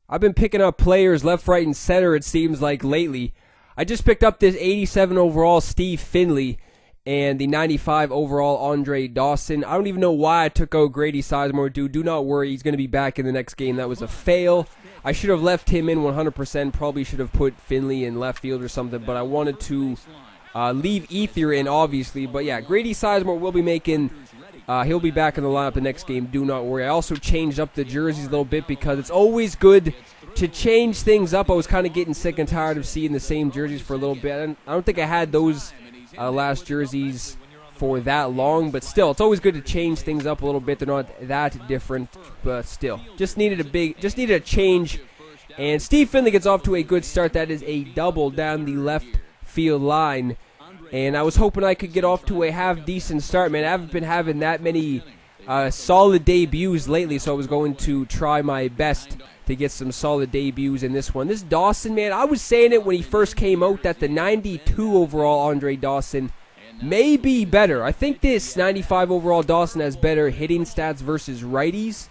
I've been picking up players left, right, and center, it seems like, lately. I just picked up this 87 overall Steve Finley and the 95 overall Andre Dawson. I don't even know why I took out Grady Sizemore, dude. Do not worry, he's going to be back in the next game. That was a fail. I should have left him in 100%. Probably should have put Finley in left field or something, but I wanted to leave Ether in, obviously. But yeah, Grady Sizemore will be making... he'll be back in the lineup the next game. Do not worry. I also changed up the jerseys a little bit because it's always good to change things up. I was kind of getting sick and tired of seeing the same jerseys for a little bit. I don't think I had those last jerseys for that long, but still, it's always good to change things up a little bit. They're not that different, but still, just needed a change. And Steve Finley gets off to a good start. That is a double down the left field line. And I was hoping I could get off to a half-decent start, man. I haven't been having that many solid debuts lately, so I was going to try my best to get some solid debuts in this one. This Dawson, man, I was saying it when he first came out that the 92 overall Andre Dawson may be better. I think this 95 overall Dawson has better hitting stats versus righties,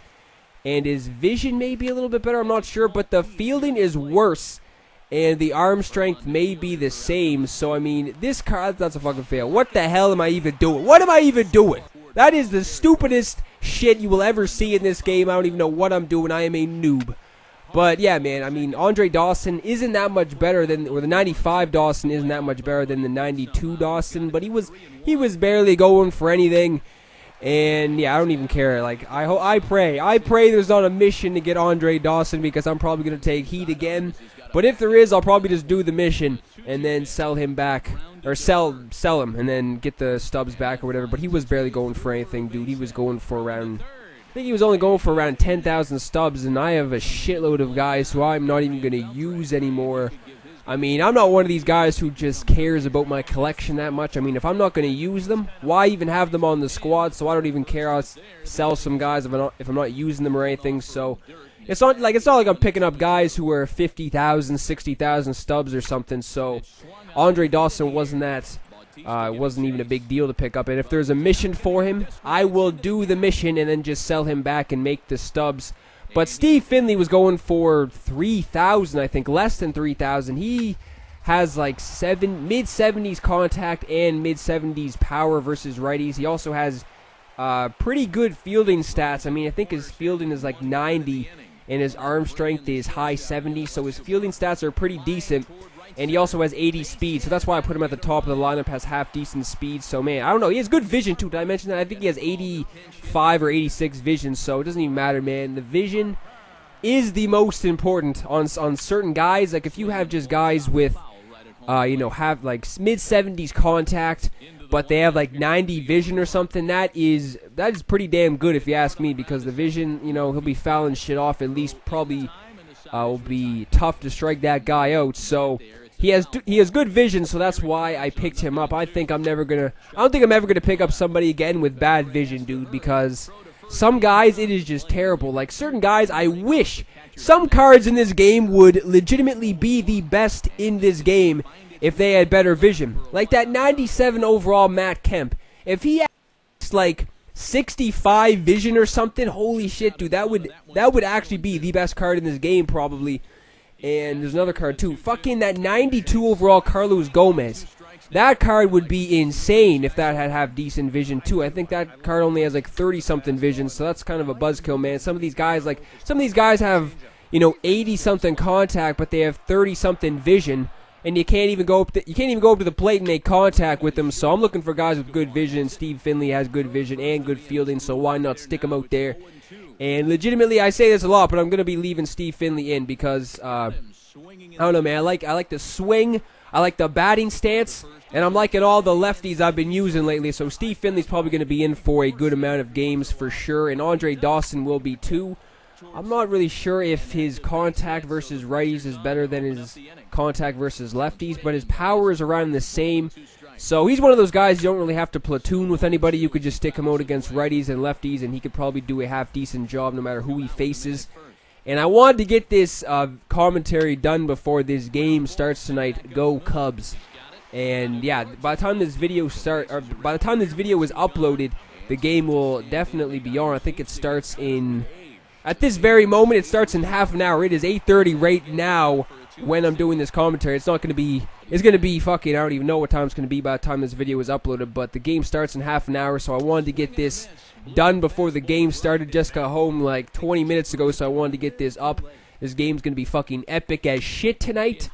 and his vision may be a little bit better. I'm not sure, but the fielding is worse. And the arm strength may be the same. So, I mean, this card, that's a fucking fail. What the hell am I even doing? What am I even doing? That is the stupidest shit you will ever see in this game. I don't even know what I'm doing. I am a noob. But, yeah, man, I mean, Andre Dawson isn't that much better than, or the 95 Dawson isn't that much better than the 92 Dawson. But he was barely going for anything. And, yeah, I don't even care. Like, I pray there's not a mission to get Andre Dawson because I'm probably going to take heat again. But if there is, I'll probably just do the mission and then sell him back, or sell him and then get the stubs back or whatever. But he was barely going for anything, dude. He was going for around, I think he was only going for around 10,000 stubs, and I have a shitload of guys who I'm not even going to use anymore. I mean, I'm not one of these guys who just cares about my collection that much. I mean, if I'm not going to use them, why even have them on the squad? So I don't even care. I'll sell some guys if I'm not using them or anything. So it's not like I'm picking up guys who are 50,000, 60,000 stubs or something. So Andre Dawson wasn't even a big deal to pick up. And if there's a mission for him, I will do the mission and then just sell him back and make the stubs. But Steve Finley was going for 3,000, I think, less than 3,000. He has like mid-70s contact and mid-70s power versus righties. He also has pretty good fielding stats. I mean, I think his fielding is like 90, and his arm strength is high 70s, so his fielding stats are pretty decent. And he also has 80 speed, so that's why I put him at the top of the lineup, has half-decent speed. So, man, I don't know. He has good vision, too. Did I mention that? I think he has 85 or 86 vision, so it doesn't even matter, man. The vision is the most important on certain guys. Like, if you have just guys with, have, like, mid-70s contact, but they have, like, 90 vision or something, that is pretty damn good, if you ask me, because the vision, he'll be fouling shit off at least probably will be tough to strike that guy out, so... He has good vision, so that's why I picked him up. I don't think I'm ever gonna pick up somebody again with bad vision, dude, because some guys, it is just terrible. Like, certain guys, I wish some cards in this game would legitimately be the best in this game if they had better vision. Like that 97 overall Matt Kemp. If he had, like, 65 vision or something, holy shit, dude, that would actually be the best card in this game, probably. And there's another card, too. Fucking that 92 overall Carlos Gomez. That card would be insane if that had half-decent vision, too. I think that card only has, like, 30-something vision, so that's kind of a buzzkill, man. Some of these guys have, 80-something contact, but they have 30-something vision, and you can't even go up to the plate and make contact with them. So I'm looking for guys with good vision. Steve Finley has good vision and good fielding, so why not stick him out there? And legitimately, I say this a lot, but I'm going to be leaving Steve Finley in because, I don't know, man. I like the swing. I like the batting stance. And I'm liking all the lefties I've been using lately. So Steve Finley's probably going to be in for a good amount of games for sure. And Andre Dawson will be too. I'm not really sure if his contact versus righties is better than his contact versus lefties. But his power is around the same. So he's one of those guys you don't really have to platoon with anybody. You could just stick him out against righties and lefties, and he could probably do a half-decent job no matter who he faces. And I wanted to get this commentary done before this game starts tonight. Go Cubs! And yeah, by the time this video is uploaded, the game will definitely be on. I think it starts in at this very moment, it starts in half an hour. It is 8:30 right now when I'm doing this commentary. It's not going to be, it's going to be fucking, I don't even know what time it's going to be by the time this video is uploaded, but the game starts in half an hour, so I wanted to get this done before the game started. Just got home like 20 minutes ago, so I wanted to get this up. This game's going to be fucking epic as shit tonight.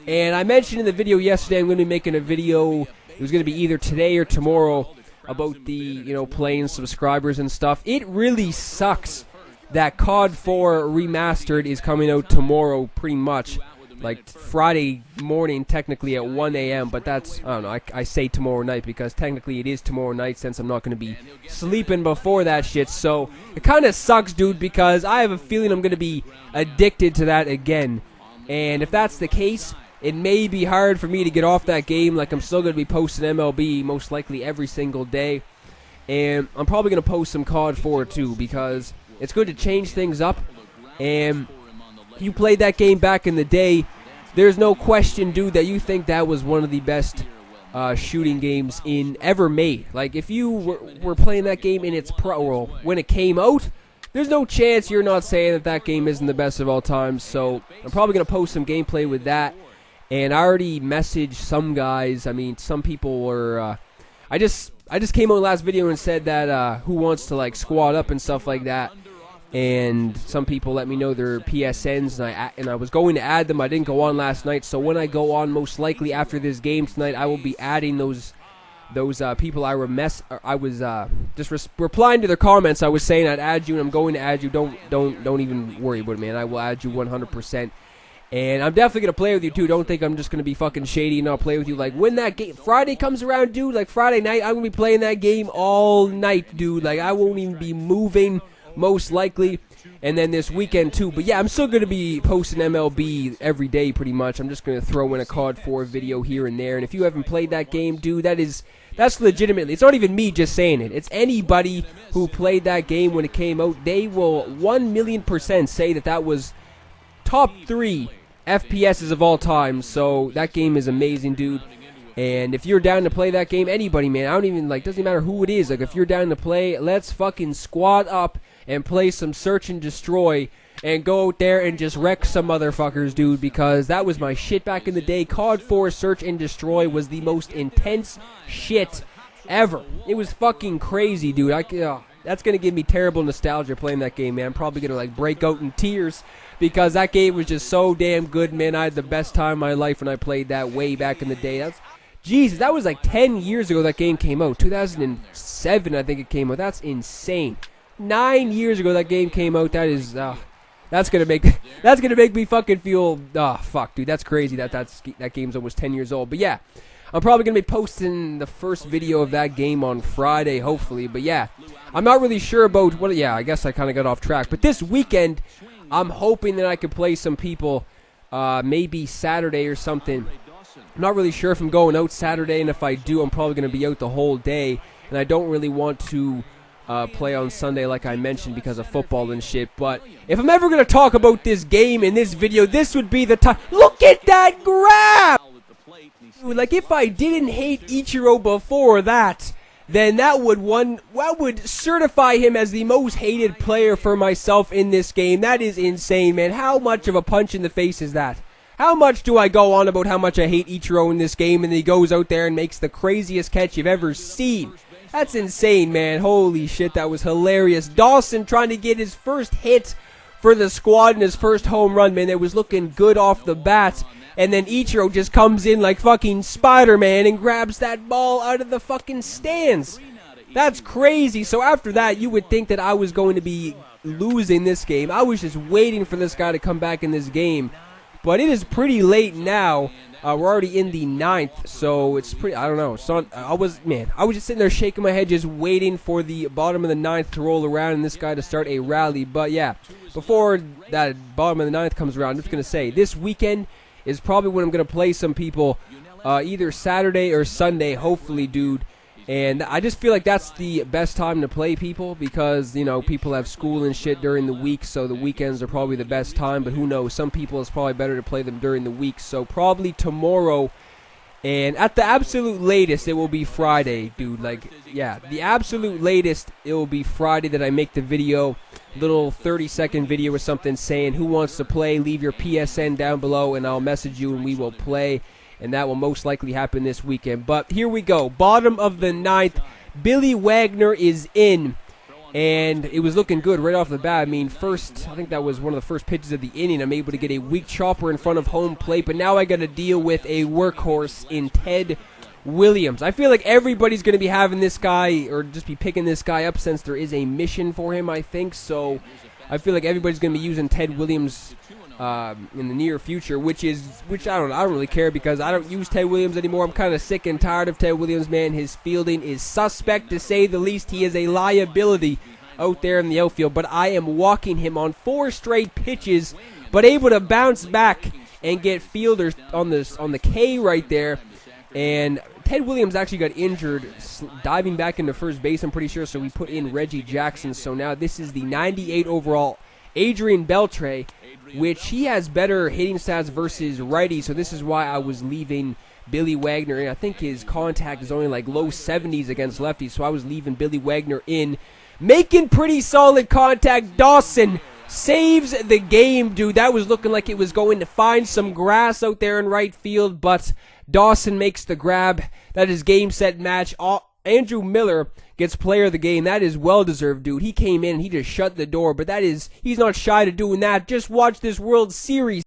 And I mentioned in the video yesterday I'm going to be making a video, it was going to be either today or tomorrow, about the, you know, playing subscribers and stuff. It really sucks that COD 4 Remastered is coming out tomorrow, pretty much. Like Friday morning, technically at 1 a.m., but that's, I don't know, I say tomorrow night because technically it is tomorrow night since I'm not going to be sleeping before that shit. So it kind of sucks, dude, because I have a feeling I'm going to be addicted to that again. And if that's the case, it may be hard for me to get off that game. Like, I'm still going to be posting MLB most likely every single day. And I'm probably going to post some COD 4 too, because it's good to change things up. And you played that game back in the day, there's no question, dude, that you think that was one of the best shooting games ever made. Like, if you were playing that game in its when it came out, there's no chance you're not saying that that game isn't the best of all time. So I'm probably going to post some gameplay with that. And I already messaged some guys. I mean, some people were, I just came on the last video and said that who wants to like squad up and stuff like that. And some people let me know their PSNs, and I was going to add them. I didn't go on last night, so when I go on, most likely after this game tonight, I will be adding those people I was just replying to their comments. I was saying I'd add you, and I'm going to add you. Don't even worry about it, man. I will add you 100%. And I'm definitely going to play with you, too. Don't think I'm just going to be fucking shady and not play with you. Like, when that game, Friday comes around, dude, like Friday night, I'm going to be playing that game all night, dude. Like, I won't even be moving, most likely. And then this weekend, too. But, yeah, I'm still going to be posting MLB every day, pretty much. I'm just going to throw in a COD 4 video here and there. And if you haven't played that game, dude, that's legitimately, it's not even me just saying it. It's anybody who played that game when it came out. They will 1,000,000% say that that was top 3 FPSs of all time. So that game is amazing, dude. And if you're down to play that game, anybody, man, I don't even, like, doesn't matter who it is. Like, if you're down to play, let's fucking squad up and play some Search and Destroy and go out there and just wreck some motherfuckers, dude, because that was my shit back in the day. COD 4 Search and Destroy was the most intense shit ever. It was fucking crazy, dude. That's going to give me terrible nostalgia playing that game, man. I'm probably going to, like, break out in tears because that game was just so damn good, man. I had the best time of my life when I played that way back in the day. Jesus, that was like 10 years ago that game came out. 2007, I think it came out. That's insane. 9 years ago that game came out. That is, that's gonna make me fucking feel, fuck, dude. That's crazy that game's almost 10 years old. But yeah, I'm probably gonna be posting the first video of that game on Friday, hopefully. But yeah, I'm not really sure about what. Yeah, I guess I kind of got off track. But this weekend, I'm hoping that I could play some people, maybe Saturday or something. I'm not really sure if I'm going out Saturday, and if I do, I'm probably going to be out the whole day. And I don't really want to play on Sunday like I mentioned because of football and shit. But if I'm ever going to talk about this game in this video, this would be the time. Look at that grab! Like, if I didn't hate ICHIRO before that, then that would certify him as the most hated player for myself in this game. That is insane, man. How much of a punch in the face is that? How much do I go on about how much I hate ICHIRO in this game, and then he goes out there and makes the craziest catch you've ever seen? That's insane, man. Holy shit, that was hilarious. Dawson trying to get his first hit for the squad and his first home run, man. It was looking good off the bat. And then ICHIRO just comes in like fucking Spider-Man and grabs that ball out of the fucking stands. That's crazy. So after that, you would think that I was going to be losing this game. I was just waiting for this guy to come back in this game. But it is pretty late now. We're already in the 9th, so it's pretty, I don't know. So I was just sitting there shaking my head, just waiting for the bottom of the 9th to roll around and this guy to start a rally. But yeah, before that bottom of the 9th comes around, I'm just going to say, this weekend is probably when I'm going to play some people, either Saturday or Sunday, hopefully, dude. And I just feel like that's the best time to play people because, you know, people have school and shit during the week, so the weekends are probably the best time. But who knows? Some people, it's probably better to play them during the week. So probably tomorrow, and at the absolute latest, it will be Friday, dude. Like, yeah, the absolute latest, it will be Friday that I make the video. little 30-second video or something saying who wants to play. Leave your PSN down below and I'll message you and we will play. And that will most likely happen this weekend. But here we go. Bottom of the ninth. Billy Wagner is in. And it was looking good right off the bat. I mean, I think that was one of the first pitches of the inning. I'm able to get a weak chopper in front of home plate. But now I got to deal with a workhorse in Ted Williams. I feel like everybody's going to be having this guy or just be picking this guy up since there is a mission for him, I think. So I feel like everybody's going to be using Ted Williams in the near future, which I don't really care because I don't use Ted Williams anymore. I'm kind of sick and tired of Ted Williams, man. His fielding is suspect to say the least. He is a liability out there in the outfield, but I am walking him on 4 straight pitches, but able to bounce back and get fielders on the K right there. And Ted Williams actually got injured diving back into first base, I'm pretty sure, so we put in Reggie Jackson. So now this is the 98 overall Adrian Beltre, which he has better hitting stats versus righty, so this is why I was leaving Billy Wagner in. I think his contact is only like low 70s against lefties, so I was leaving Billy Wagner in. Making pretty solid contact. Dawson saves the game, dude. That was looking like it was going to find some grass out there in right field, but Dawson makes the grab. That is game, set, match. Andrew Miller gets player of the game. That is well-deserved, dude. He came in and he just shut the door, but he's not shy to doing that. Just watch this World Series.